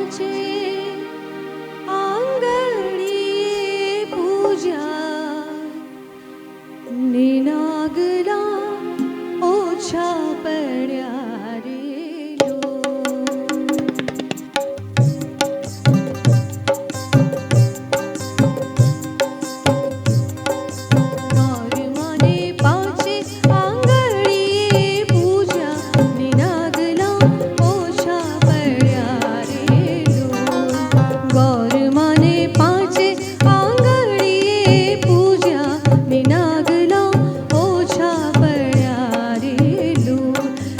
પાંચે આંગળીએ પૂજા ને નાગલા ઓછા પડ્યા રે લો. ગોરમાને પાંચે આંગળીએ પૂજા ને નાગલા ઓછા પડ્યા રે લો. ગોરમાને પાંચે આંગળીએ પૂજા ને નાગલા ઓછા પડ્યા રે લો.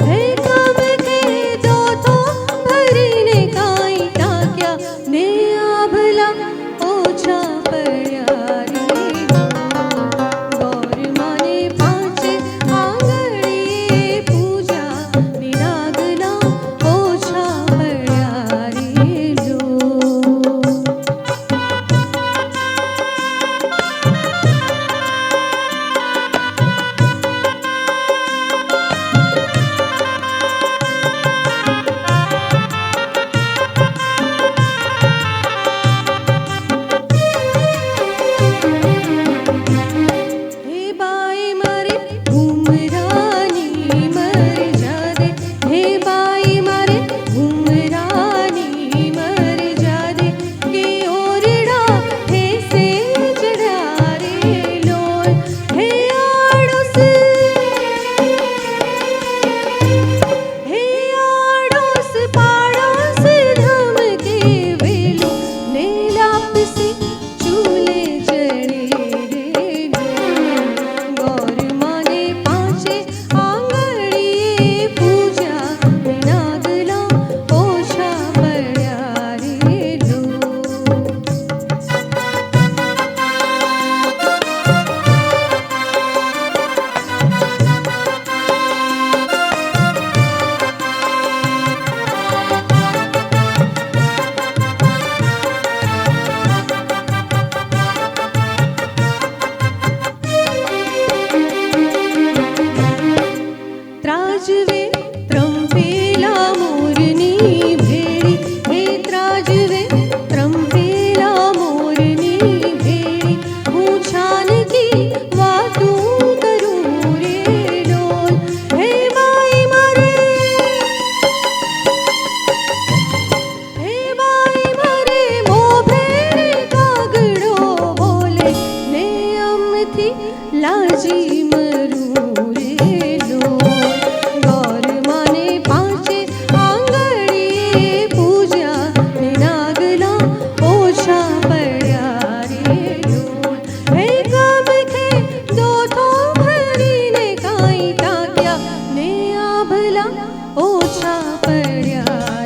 હે કમ કે દો તો ભરીને કાંઈ ટાક્યા ને આભલા ઓછા પડ્યા રે લો. ગોરમાને પાંચે આંગળીએ પૂજા ને નાગલા ઓછા પડ્યા રે લો. હે બાઈ મારે ઘૂમરાની મર જાદે. હે બાઈ મારે ઘૂમરાની મર જાદે. કે ઓરડા ઠેસે ચઢા રે લોલ. હે આડોસ પાડોસ ધમકે વેલો ને લાપસી ચૂલે ચડે રે લો. ગોરમાને પાંચે આંગળીએ પૂજા ને નાગલા ઓછા પડ્યા રે લો. ત્રાજવે ત્રંપેલા મોરની ભેળી. હે ત્રાજવે ત્રંપેલા મોરની ભેળી. હું છાનકી વાતું કરું રે લોલ. હે બાઈ મારે મોભે કાગડો બોલે ને અમથી લાજી મરું રે લોલ. ગોરમાને પાંચે આંગળીએ પૂજા ને નાગલા ઓછા પડ્યા રે લોલ. હે ગમ કે દો તો ભરીને કાંઈ ટાક્યા ને આભલા ઓછા પડ્યા